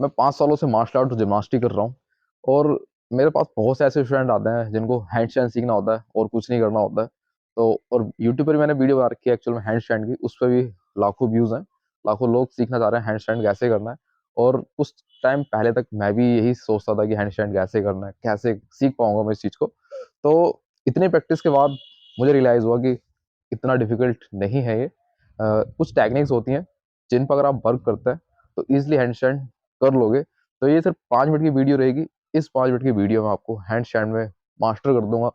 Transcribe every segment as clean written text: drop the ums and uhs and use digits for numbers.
मैं 5 सालों से मार्शल आर्ट और जिम्नास्टिक कर रहा हूँ। और मेरे पास बहुत से ऐसे स्टूडेंट आते हैं जिनको हैंड स्टैंड सीखना होता है और कुछ नहीं करना होता है। तो और यूट्यूब पर मैंने वीडियो बना रखी है एक्चुअल में हैंड स्टैंड की, उस पर भी लाखों व्यूज़ हैं। लाखों लोग सीखना चाह रहे हैं हैंड स्टैंड कैसे करना है। और कुछ टाइम पहले तक मैं भी यही सोचता था कि हैंड स्टैंड कैसे करना है, कैसे सीख पाऊंगा मैं इस चीज़ को। तो इतनी प्रैक्टिस के बाद मुझे रियलाइज़ हुआ कि इतना डिफिकल्ट नहीं है ये। कुछ टेक्निक्स होती हैं जिन पर अगर आप वर्क करते हैं तो ईजिली हैंड स्टैंड कर लोगे। तो ये सिर्फ 5 मिनट की वीडियो रहेगी। इस 5 मिनट की वीडियो में आपको हैंड स्टैंड में मास्टर कर दूंगा।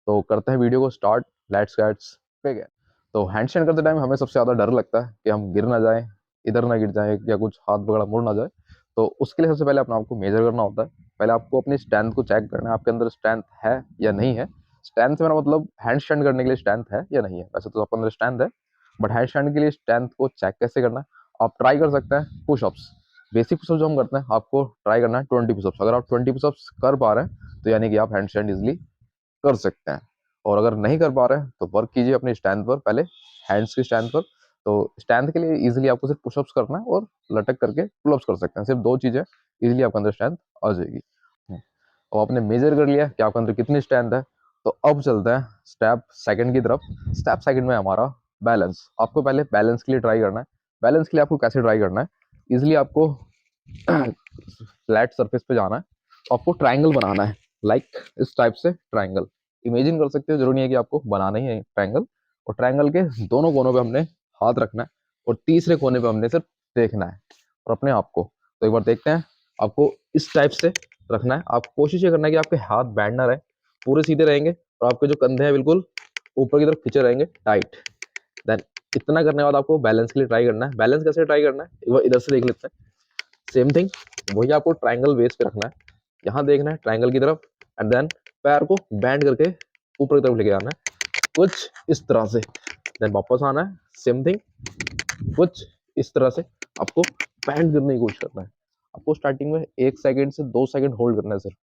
तो करते हैं वीडियो को स्टार्ट। Let's gets begin. तो हैंड स्टैंड करते टाइम हमें सबसे ज़्यादा डर लगता है कि हम गिर ना जाएं, इधर ना गिर जाएं या कुछ हाथ वगैरह मुड़ ना जाए। तो उसके लिए सबसे पहले अपने आप को मेजर करना होता है। पहले आपको अपनी स्ट्रेंथ को चेक करना है, आपके अंदर स्ट्रेंथ है या नहीं है। स्ट्रेंथ से मेरा मतलब हैंड स्टैंड करने के लिए स्ट्रेंथ है या नहीं है। वैसे तो आपके अंदर स्ट्रेंथ है, बट हैंड स्टैंड के लिए स्ट्रेंथ को चेक कैसे करना है, आप ट्राई कर सकते हैं पुशअप्स। बेसिक पुशअप जो हम करते हैं आपको ट्राई करना है 20 पुशअप्स। अगर आप 20 पुशअप्स कर पा रहे हैं तो यानी कि आप हैंड स्टैंड इजिली कर सकते हैं। और अगर नहीं कर पा रहे हैं तो वर्क कीजिए अपनी स्ट्रेंथ पर, पहले हैंड्स की स्ट्रेंथ पर। तो स्ट्रेंथ के लिए इजीली आपको सिर्फ पुशअप्स करना है और लटक करके पुलअप्स कर सकते हैं। सिर्फ 2 चीजें, इजीली आपके अंदर स्ट्रेंथ आ जाएगी। और आपने मेजर कर लिया कि आपके अंदर कितनी स्ट्रेंथ है। तो अब चलते हैं स्टेप सेकंड की तरफ। स्टेप सेकंड में हमारा बैलेंस। आपको पहले बैलेंस के लिए ट्राई करना है। बैलेंस के लिए आपको कैसे ट्राई करना है, इजिली आपको फ्लैट सरफेस पे जाना है। आपको ट्राइंगल बनाना है, लाइक इस टाइप से ट्राइंगल इमेजिन कर सकते हो। जरूरी नहीं है कि आपको बनाना ही है ट्राइंगल। और ट्राइंगल के दोनों कोनों पे हमने हाथ रखना है और तीसरे कोने पे हमने सिर्फ देखना है और अपने आप को। तो एक बार देखते हैं। आपको इस टाइप से रखना है। आप कोशिश ये करना है कि आपके हाथ बैंड ना रहे, पूरे सीधे रहेंगे और आपके जो कंधे हैं बिल्कुल ऊपर की तरफ खींचे रहेंगे टाइट। देन इतना करने के बाद आपको बैलेंस के लिए ट्राई करना है। बैलेंस कैसे ट्राई करना है एक बार इधर से देख लेते हैं। सेम थिंग, वही आपको ट्राइंगल बेस पे रखना है। यहाँ देखना है ट्राइंगल की तरफ एंड देन पैर को बैंड करके ऊपर की तरफ लेके आना है कुछ इस तरह से। देन वापस आना है, सेम थिंग कुछ इस तरह से आपको बैंड करने की कोशिश करना है। आपको स्टार्टिंग में 1 सेकंड से 2 सेकंड होल्ड करना है सिर्फ।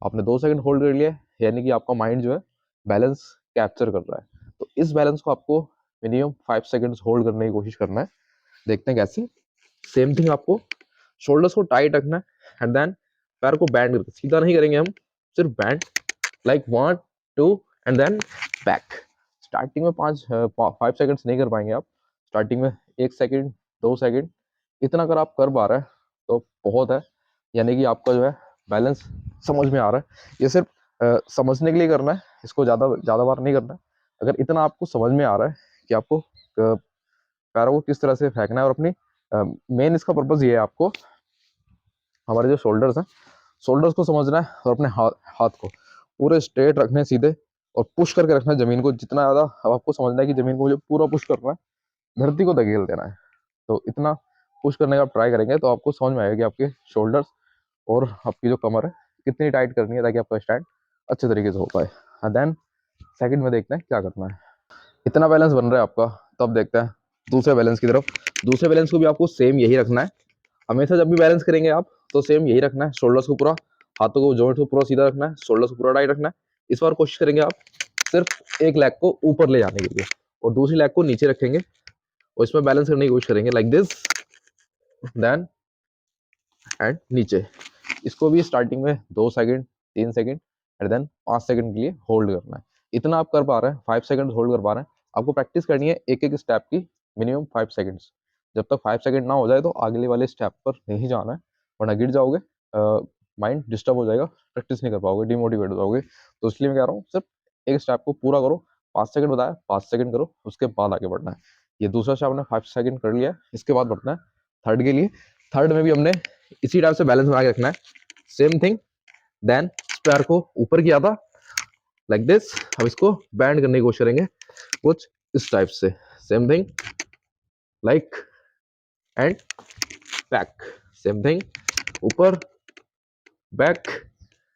आपने 2 सेकंड होल्ड कर लिया यानी कि आपका माइंड जो है बैलेंस कैप्चर कर रहा है। तो इस बैलेंस को आपको मिनिमम 5 सेकंड होल्ड करने की कोशिश करना है। देखते हैं कैसे। सेम थिंग, आपको शोल्डर्स को टाइट रखना है एंड देन पैर को बैंड करके, सीधा नहीं करेंगे हम, सिर्फ bend, like 1 2 and then back. Starting में 5 सेकंड्स नहीं कर पाएंगे आप। स्टार्टिंग में 1 सेकंड 2 सेकंड इतना अगर आप कर पा रहे हैं तो बहुत है। यानी कि आपका जो है बैलेंस समझ में आ रहा है। ये सिर्फ समझने के लिए करना है, इसको ज़्यादा ज़्यादा बार नहीं करना है। अगर इतना आपको समझ में आ रहा है कि आपको पैरों को किस तरह से फेंकना है और अपनी मेन इसका पर्पज़ ये है, आपको हमारे जो शोल्डर्स हैं, शोल्डर्स को समझना है और अपने हाथ को पूरे स्ट्रेट रखने हैं सीधे और पुश करके रखना है जमीन को जितना ज़्यादा। अब आपको समझना है कि जमीन को मुझे पूरा पुश करना है, धरती को धकेल देना है। तो इतना पुश करने का आप ट्राई करेंगे तो आपको समझ में आएगा कि आपके शोल्डर्स और आपकी जो कमर है कितनी टाइट करनी है ताकि आपका स्टैंड अच्छे तरीके से हो पाए। एंड देन सेकंड में देखते हैं क्या करना है। इतना बैलेंस बन रहा है आपका, तो अब देखते हैं दूसरे बैलेंस की तरफ। दूसरे बैलेंस को भी आपको सेम यही रखना है। हमेशा जब भी बैलेंस करेंगे आप तो सेम यही रखना है। शोल्डर्स को पूरा, हाथों को जॉइंट को पूरा सीधा रखना है, शोल्डर्स को पूरा टाइट रखना है। इस बार कोशिश करेंगे आप सिर्फ एक लेग को ऊपर ले जाने के लिए और दूसरी लेग को नीचे रखेंगे और इसमें बैलेंस करने की कोशिश करेंगे लाइक दिस, देन एंड नीचे। इसको भी स्टार्टिंग में 2 second 3 second and then 5 second के लिए होल्ड करना है। इतना आप कर पा रहे हैं, 5 सेकंड होल्ड कर पा रहे हैं। आपको प्रैक्टिस करनी है एक एक स्टेप की मिनिमम 5 सेकंड्स। जब तक 5 सेकंड ना हो जाए तो अगले वाले स्टेप पर नहीं जाना है, वरना गिर जाओगे, माइंड डिस्टर्ब हो जाएगा, प्रैक्टिस नहीं कर पाओगे, डिमोटिवेट हो जाओगे। तो इसलिए मैं कह रहा हूँ सिर्फ एक स्टेप को पूरा करो। 5 सेकंड बताया, 5 सेकंड करो, उसके बाद आगे बढ़ना है। ये दूसरा स्टेप हमने 5 सेकंड कर लिया है, इसके बाद बढ़ना है थर्ड के लिए। थर्ड में भी हमने इसी टाइप से बैलेंस बना के रखना है। सेम थिंग, देन पैर को ऊपर किया था लाइक दिस। अब इसको बैंड करने की कोशिश करेंगे कुछ इस टाइप से। Same thing, like and back. Same thing, ऊपर बैक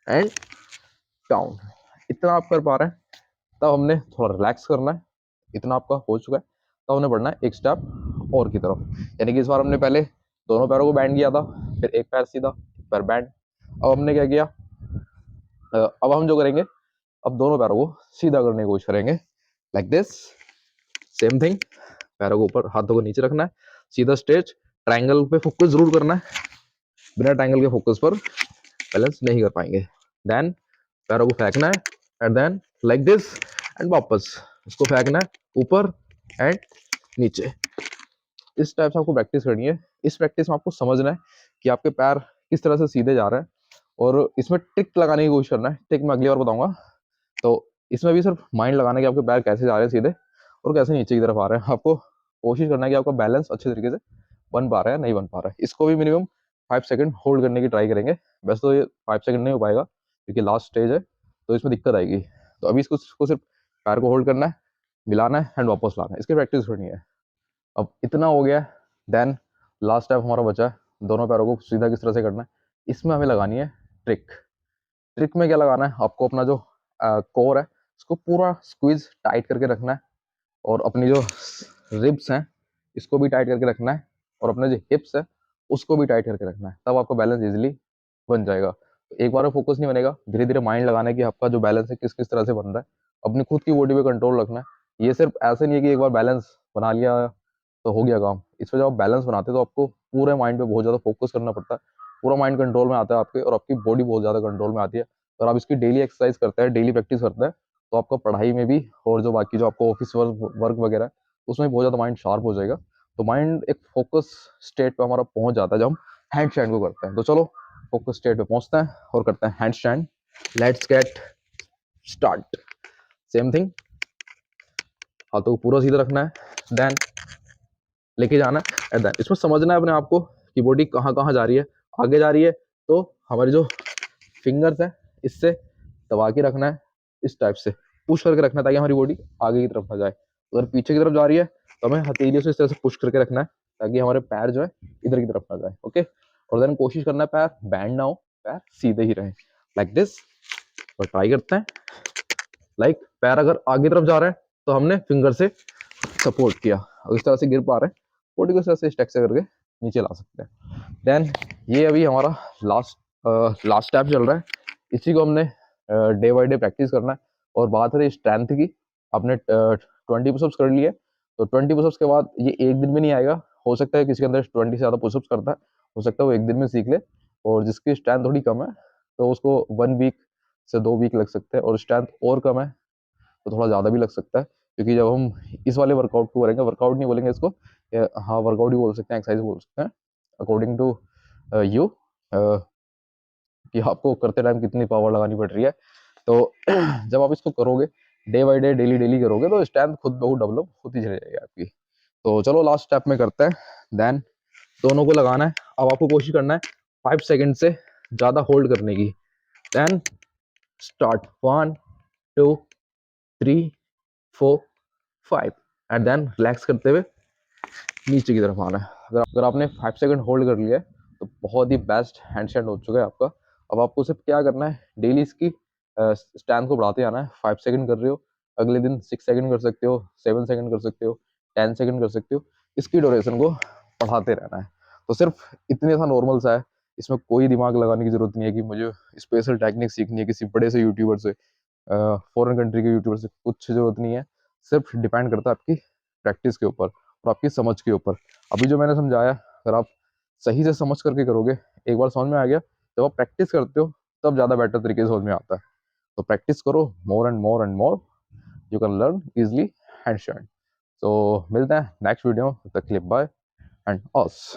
एंड डाउन। इतना आप कर पा रहे हैं तब हमने थोड़ा रिलैक्स करना है। इतना आपका हो चुका है तब हमने बढ़ना है एक स्टेप और की तरफ। यानी कि इस बार हमने पहले दोनों पैरों को बैंड किया था, फिर एक पैर सीधा एक पैर बैंड। अब हमने क्या किया, अब हम जो करेंगे, अब दोनों पैरों को सीधा करने की कोशिश करेंगे लाइक दिस। सेम थिंग, पैरों को ऊपर हाथों को नीचे रखना है, सीधा स्ट्रेच, ट्रायंगल पे फोकस जरूर करना है। बिना ट्रायंगल के फोकस पर बैलेंस नहीं कर पाएंगे। देन पैरों को फेंकना है and then like this and वापस इसको फेंकना है ऊपर एंड नीचे। इस टाइप से आपको प्रैक्टिस करनी है। इस प्रैक्टिस में आपको समझना है कि आपके पैर किस तरह से सीधे जा रहे हैं और इसमें ट्रिक लगाने की कोशिश करना है। ट्रिक मैं अगली बार बताऊंगा। तो इसमें भी सिर्फ माइंड लगाना है कि आपके पैर कैसे जा रहे हैं सीधे और कैसे नीचे की तरफ आ रहे हैं। आपको कोशिश करना है कि आपका बैलेंस अच्छे तरीके से बन पा रहा है नहीं बन पा रहा है। इसको भी मिनिमम 5 सेकंड होल्ड करने की ट्राई करेंगे। वैसे तो ये 5 सेकंड नहीं हो पाएगा क्योंकि लास्ट स्टेज है तो इसमें दिक्कत आएगी। तो अभी इसको सिर्फ पैर को होल्ड करना है, मिलाना है एंड वापस लाना है। इसकी प्रैक्टिस करनी है। अब इतना हो गया। देन लास्ट स्टेप हमारा बचा है दोनों पैरों को सीधा किस तरह से करना है। इसमें हमें लगानी है ट्रिक। ट्रिक में क्या लगाना है, आपको अपना जो कोर है इसको पूरा स्क्वीज टाइट करके रखना है और अपनी जो रिब्स हैं इसको भी टाइट करके रखना है और अपने जो हिप्स है उसको भी टाइट करके रखना है। तब आपका बैलेंस इजीली बन जाएगा। तो एक बार में फोकस नहीं बनेगा, धीरे धीरे माइंड लगाना है कि आपका जो बैलेंस है किस किस तरह से बन रहा है। अपनी खुद की बॉडी पे कंट्रोल रखना है। ये सिर्फ ऐसे नहीं है कि एक बार बैलेंस बना लिया तो हो गया काम। इस पर जब आप बैलेंस बनाते हैं तो आपको पूरे माइंड पे बहुत ज़्यादा फोकस करना पड़ता है। पूरा माइंड कंट्रोल में आता है आपके और आपकी बॉडी बहुत ज़्यादा कंट्रोल में आती है। और आप इसकी डेली एक्सरसाइज करते हैं, डेली प्रैक्टिस करते हैं तो आपका पढ़ाई में भी और जो बाकी जो आपको ऑफिस वर्क वगैरह है उसमें बहुत ज़्यादा माइंड शार्प हो जाएगा। तो माइंड एक फोकस स्टेट पे हमारा पहुंच जाता है जब हम हैंड स्टैंड को करते हैं। तो चलो फोकस स्टेट पे पहुंचते हैं और करते हैं hand stand. Let's get start. Same thing, हाथों को पूरा सीधा रखना है, देन लेके जाना है एंड देन इसमें समझना है अपने आप को कि बॉडी कहाँ कहाँ जा रही है। आगे जा रही है तो हमारी जो फिंगर्स है इससे दबा के रखना है, इस टाइप से पुश करके रखना है ताकि हमारी बॉडी आगे की तरफ ना जाए। अगर पीछे की तरफ जा रही है तो हमें हथेलियों से इस तरह से पुश करके रखना है ताकि हमारे पैर जो है इधर की तरफ ना जाए। ओके, और देन कोशिश करना है पैर बैंड ना हो, पैर सीधे ही रहे लाइक दिस। और ट्राई करते हैं लाइक पैर अगर आगे तरफ जा रहा है तो हमने फिंगर से सपोर्ट किया, इस तरह से गिर पा रहे हैं बॉडी को इस तरह से स्टेक से करके नीचे ला सकते हैं। देन ये अभी हमारा लास्ट स्टेप चल रहा है। इसी को हमने डे बाई डे प्रैक्टिस करना है। और बात है स्ट्रेंथ की, आपने 20 पुशअप्स कर लिए तो 20 पुशअप्स के बाद ये एक दिन में नहीं आएगा। हो सकता है किसी के अंदर 20 से ज़्यादा पुशअप्स करता है, हो सकता है वो एक दिन में सीख ले। और जिसकी स्ट्रेंथ थोड़ी कम है तो उसको 1 वीक से 2 वीक लग सकते हैं और स्ट्रेंथ और कम है तो थोड़ा ज़्यादा भी लग सकता है। क्योंकि जब हम इस वाले वर्कआउट को करेंगे, वर्कआउट नहीं बोलेंगे इसको, हाँ वर्कआउट ही बोल सकते हैं, एक्सरसाइज बोल सकते हैं अकॉर्डिंग टू यू, कि आपको करते टाइम कितनी पावर लगानी पड़ रही है। तो जब आप इसको करोगे day by day, daily daily करोगे तो स्ट्रेंथ खुद बहुत डेवलप होती चली जाएगी आपकी। तो चलो लास्ट स्टेप में करते हैं। देन दोनों को लगाना है। अब आपको कोशिश करना है 5 सेकंड से ज़्यादा होल्ड करने की। Then start 1 2 3 4 5 and then relax करते हुए नीचे की तरफ आना है। अगर आपने 5 सेकंड होल्ड कर लिया है तो बहुत ही बेस्ट हैंड स्टैंड हो चुका है आपका। अब आपको सिर्फ क्या करना है, डेली इसकी स्टैंड को बढ़ाते आना है। 5 सेकंड कर रहे हो, अगले दिन 6 सेकंड कर सकते हो, 7 सेकंड कर सकते हो, 10 सेकंड कर सकते हो। इसकी ड्यूरेशन को बढ़ाते रहना है। तो सिर्फ इतने सा नॉर्मल सा है, इसमें कोई दिमाग लगाने की जरूरत नहीं है कि मुझे स्पेशल टेक्निक सीखनी है किसी बड़े से यूट्यूबर से, फॉरेन कंट्री के यूट्यूबर से, कुछ जरूरत नहीं है। सिर्फ डिपेंड करता है आपकी प्रैक्टिस के ऊपर और आपकी समझ के ऊपर। अभी जो मैंने समझाया अगर आप सही से समझ करके करोगे, एक बार समझ में आ गया, जब आप प्रैक्टिस करते हो तब ज़्यादा बेटर तरीके से समझ में आता है। तो प्रैक्टिस करो more and more, you can learn easily hand stand. तो मिलते हैं नेक्स्ट वीडियो, तब तक के लिए बाय एंड ऑस।